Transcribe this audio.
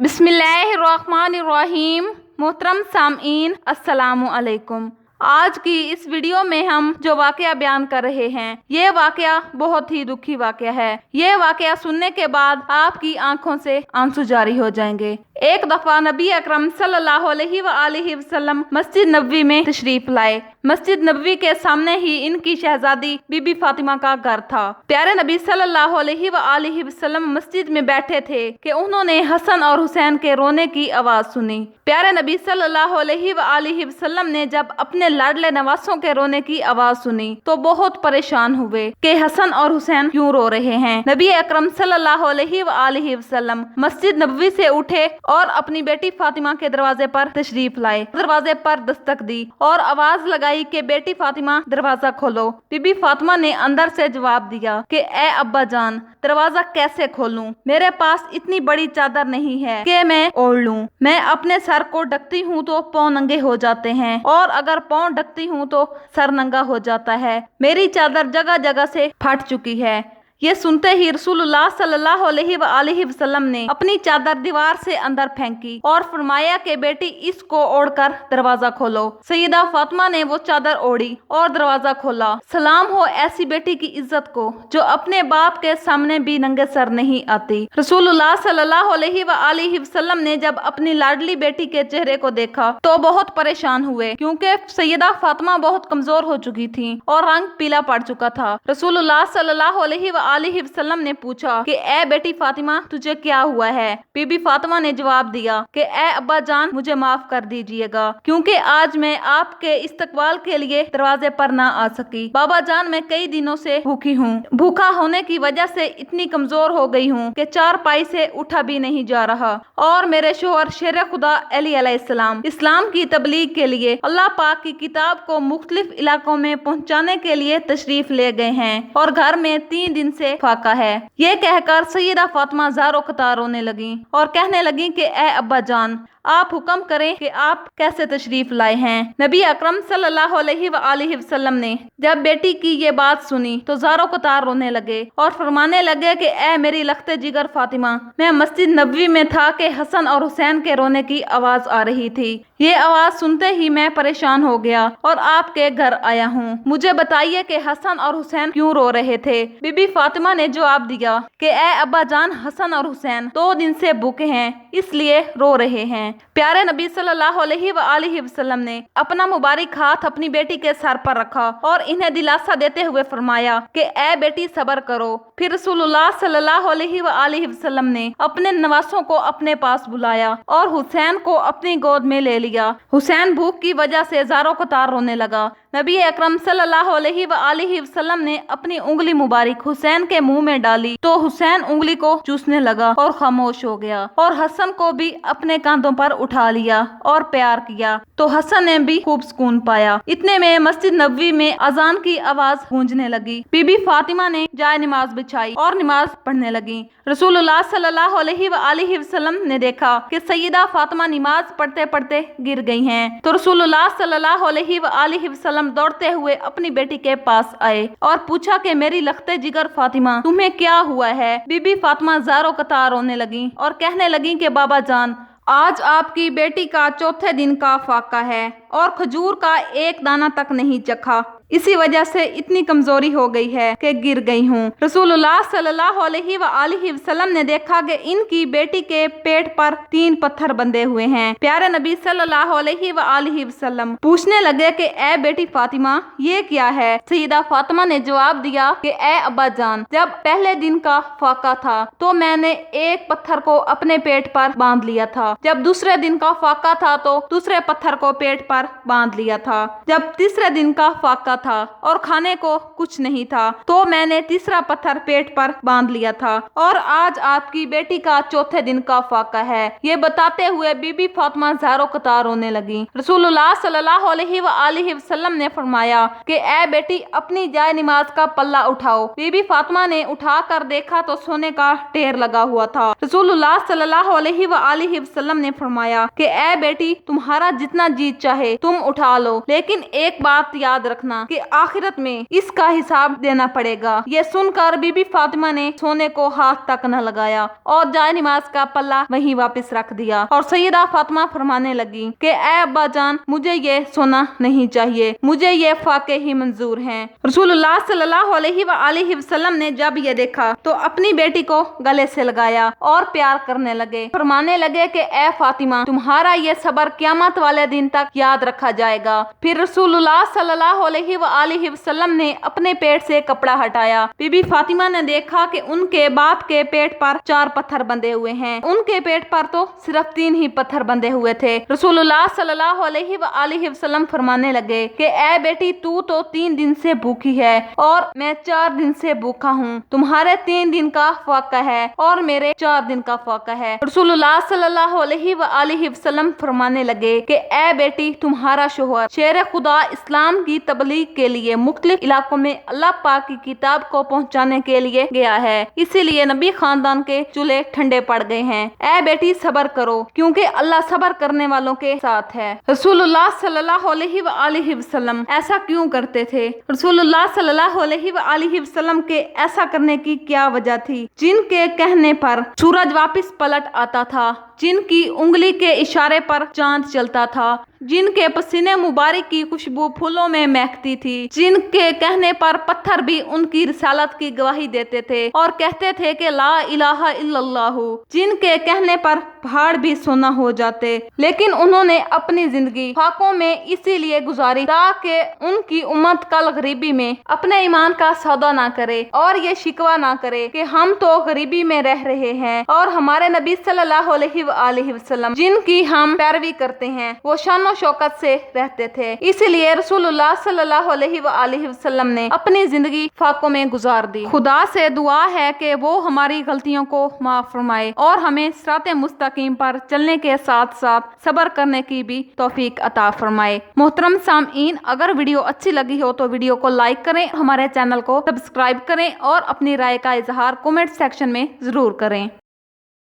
बिस्मिल्लाहिर्रहमानिर्रहीम। मोहतरम सामईन, अस्सलामु अलैकुम। आज की इस वीडियो में हम जो वाकया बयान कर रहे हैं, ये वाकया बहुत ही दुखी वाकया है। ये वाकया सुनने के बाद आपकी आंखों से आंसू जारी हो जाएंगे। एक दफा नबी अकरम सल्लल्लाहु अलैहि वसल्लम मस्जिद नबवी में तशरीफ लाए। मस्जिद नबवी के सामने ही इनकी शहजादी बीबी फातिमा का घर था। प्यारे नबी सल्लल्लाहु अलैहि वसल्लम मस्जिद में बैठे थे कि उन्होंने हसन और हुसैन के रोने की आवाज सुनी। प्यारे नबी सल्लल्लाहु अलैहि वसल्लम ने जब अपने लाडले नवासों के रोने की आवाज सुनी तो बहुत परेशान हुए कि हसन और हुसैन क्यों रो रहे हैं। नबी अकरम सल्लल्लाहु अलैहि वसल्लम मस्जिद नबवी से उठे और अपनी बेटी फातिमा के दरवाजे पर तशरीफ लाए। दरवाजे पर दस्तक दी और आवाज लगाई कि बेटी फातिमा दरवाजा खोलो। बीबी फातिमा ने अंदर से जवाब दिया कि ए अब्बा जान, दरवाजा कैसे खोलूं? मेरे पास इतनी बड़ी चादर नहीं है कि मैं ओढ़ लूं। मैं अपने सर को ढकती हूँ तो पाँव नंगे हो जाते हैं और अगर पाँव ढकती हूँ तो सर नंगा हो जाता है। मेरी चादर जगह जगह से फट चुकी है। ये सुनते ही रसूलुल्लाह सल्लल्लाहु अलैहि वसल्लम ने अपनी चादर दीवार से अंदर फेंकी और फरमाया कि बेटी इसको ओढ़कर दरवाजा खोलो। सैयदा फातिमा ने वो चादर ओढ़ी और दरवाजा खोला। सलाम हो ऐसी बेटी की इज्जत को जो अपने बाप के सामने भी नंगे सर नहीं आती। रसूलुल्लाह सल्लल्लाहु अलैहि वसल्लम ने जब अपनी लाडली बेटी के चेहरे को देखा तो बहुत परेशान हुए, क्योंकि सैयदा फातिमा बहुत कमजोर हो चुकी थी और रंग पीला पड़ चुका था। रसूलुल्लाह सल्लल्लाहु अलैहि वसल्लम ने पूछा कि ए बेटी फातिमा, तुझे क्या हुआ है? बीबी फातिमा ने जवाब दिया कि ए अब्बा जान, मुझे माफ कर दीजिएगा, क्योंकि आज मैं आपके इस्तकबाल के लिए दरवाजे पर ना आ सकी। बाबा जान, मैं कई दिनों से भूखी हूँ। भूखा होने की वजह से इतनी कमजोर हो गई हूँ कि चारपाई से उठा भी नहीं जा रहा। और मेरे शोहर शेर खुदा अली अलैहिस्सलाम इस्लाम की तबलीग के लिए अल्लाह पाक की किताब को मुख्तलिफ इलाकों में पहुँचाने के लिए तशरीफ ले गए हैं और घर में 3 दिन से फाका है। ये कहकर सैयदा फातिमा ज़ारो कतार रोने लगी और कहने लगी कि ए अब्बा जान, आप हुक्म करें कि आप कैसे तशरीफ लाए हैं। नबी अकरम सल्लल्लाहु अलैहि वसल्लम ने जब बेटी की ये बात सुनी तो ज़ारो कतार रोने लगे और फरमाने लगे कि ए मेरी लख्ते जिगर फातिमा, मैं मस्जिद नबवी में था कि हसन और हुसैन के रोने की आवाज आ रही थी। ये आवाज सुनते ही मैं परेशान हो गया और आपके घर आया हूँ। मुझे बताइए कि हसन और हुसैन क्यों रो रहे थे? बीबी फातिमा ने जवाब दिया कि ए अब्बा जान, हसन और हुसैन 2 दिन से भूखे हैं, इसलिए रो रहे हैं। प्यारे नबी सल्लल्लाहु अलैहि वसल्लम ने अपना मुबारक हाथ अपनी बेटी के सर पर रखा और इन्हें दिलासा देते हुए फरमाया कि ए बेटी सब्र करो। फिर रसूलुल्लाह सल्लल्लाहु अलैहि वसल्लम ने अपने नवासों को अपने पास बुलाया और हुसैन को अपनी गोद में ले लिया। हुसैन भूख की वजह से ज़ारो कतार रोने लगा। नबी अकरम सल्लल्लाहु अलैहि वसल्लम ने अपनी उंगली मुबारक हुसैन के मुंह में डाली तो हुसैन उंगली को चूसने लगा और खामोश हो गया और हसन को भी अपने कांधों पर उठा लिया और प्यार किया तो हसन ने भी खूब सुकून पाया। इतने में मस्जिद नबवी में अजान की आवाज गूंजने लगी। बीबी फातिमा ने जाए नमाज बिछाई और नमाज पढ़ने लगी। रसूलुल्लाह सल्लल्लाहु अलैहि वसल्लम ने देखा कि सैयदा फातिमा नमाज पढ़ते पढ़ते गिर गई हैं, तो रसूलुल्लाह सल्लल्लाहु अलैहि वसल्लम दौड़ते हुए अपनी बेटी के पास आए और पूछा कि मेरी लख्ते जिगर फातिमा, तुम्हें क्या हुआ है? बीबी फातिमा ज़ारो कतार रोने लगी और कहने लगी कि बाबा जान, आज आपकी बेटी का 4थे दिन का फाका है और खजूर का एक दाना तक नहीं चखा। इसी वजह से इतनी कमजोरी हो गई है कि गिर गई हूँ। रसूलुल्लाह सल्लल्लाहु अलैहि वसल्लम ने देखा कि इनकी बेटी के पेट पर 3 पत्थर बंधे हुए हैं। प्यारे नबी सल्लल्लाहु अलैहि वसल्लम पूछने लगे कि ए बेटी फातिमा, ये क्या है? सैयदा फातिमा ने जवाब दिया कि ए अब्बा जान, जब पहले दिन का फाका था तो मैंने एक पत्थर को अपने पेट पर बांध लिया था। जब दूसरे दिन का फाका था तो दूसरे पत्थर को पेट पर बांध लिया था। जब तीसरे दिन का फाका था और खाने को कुछ नहीं था तो मैंने तीसरा पत्थर पेट पर बांध लिया था और आज आपकी बेटी का 4थे दिन का फाका है। ये बताते हुए बीबी फातिमा ज़ारो कतार रोने लगी। रसूलुल्लाह सल्लल्लाहु अलैहि वसल्लम ने फरमाया कि ए बेटी, अपनी जाए नमाज का पल्ला उठाओ। बीबी फातिमा ने उठा कर देखा तो सोने का ढेर लगा हुआ था। रसूलुल्लाह सल्लल्लाहु अलैहि वसल्लम ने फरमाया कि ए बेटी, तुम्हारा जितना जी चाहे तुम उठा लो, लेकिन एक बात याद रखना कि आखिरत में इसका हिसाब देना पड़ेगा। ये सुनकर बीबी फातिमा ने सोने को हाथ तक न लगाया और जाए नमाज का पल्ला वहीं वापस रख दिया और सैयदा फातिमा फरमाने लगी कि ऐ अब्बा जान, मुझे ये सोना नहीं चाहिए, मुझे ये फाके ही मंजूर हैं। रसूलुल्लाह सल्लल्लाहु अलैहि वसल्लम ने जब ये देखा तो अपनी बेटी को गले से लगाया और प्यार करने लगे। फरमाने लगे कि ऐ फातिमा, तुम्हारा ये सब्र क़यामत वाले दिन तक याद रखा जाएगा। फिर रसूलुल्लाह सल्लल्लाहु अलैहि वसल्लम ने अपने पेट से कपड़ा हटाया। बीबी फातिमा ने देखा कि उनके बाप के पेट पर 4 पत्थर बंधे हुए हैं, उनके पेट पर तो सिर्फ 3 ही पत्थर बंधे हुए थे। रसूलुल्लाह सल्लल्लाहु अलैहि वसल्लम फरमाने लगे कि ऐ बेटी, तू तो 3 दिन से भूखी है और मैं 4 दिन से भूखा हूँ। तुम्हारे 3 दिन का फाका है और मेरे 4 दिन का फाका है। रसूलुल्लाह सल्लल्लाहु अलैहि वसल्लम फरमाने लगे कि ऐ बेटी, तुम्हारा शोहर शेर खुदा इस्लाम की तबलीग के लिए मुख्तलिफ इलाकों में अल्लाह पाक की किताब को पहुंचाने के लिए गया है, इसीलिए नबी खानदान के चूल्हे ठंडे पड़ गए हैं। ऐ बेटी, सब्र करो क्योंकि अल्लाह सब्र करने वालों के साथ है। रसूलुल्लाह सल्लल्लाहु अलैहि वसल्लम ऐसा क्यों करते थे? रसूलुल्लाह सल्लल्लाहु अलैहि वसल्लम के ऐसा करने की क्या वजह थी? जिनके कहने पर सूरज वापस पलट आता था, जिनकी उंगली के इशारे पर चांद चलता था, जिनके पसीने मुबारक की खुशबू फूलों में महकती थी, जिनके कहने पर पत्थर भी उनकी रिसालत की गवाही देते थे और कहते थे कि ला इलाहा इल्लल्लाह, जिनके कहने पर पहाड़ भी सोना हो जाते, लेकिन उन्होंने अपनी जिंदगी फाकों में इसीलिए गुजारी ताकि उनकी उम्मत कल गरीबी में अपने ईमान का सौदा ना करे और ये शिकवा ना करे कि हम तो गरीबी में रह रहे हैं और हमारे नबी सल्लल्लाहु अलैहि वसल्लम जिनकी हम पैरवी करते हैं वो शान शौकत से रहते थे। इसलिए रसूलुल्लाह सल्लल्लाहु अलैहि वसल्लम ने अपनी जिंदगी फाकों में गुजार दी। खुदा से दुआ है कि वो हमारी गलतियों को माफ फरमाए और हमें सिराते मुस्तकीम पर चलने के साथ साथ सब्र करने की भी तौफीक अता फरमाए। मोहतरम सामईन, अगर वीडियो अच्छी लगी हो तो वीडियो को लाइक करें, हमारे चैनल को सब्सक्राइब करें और अपनी राय का इजहार कमेंट सेक्शन में जरूर करें।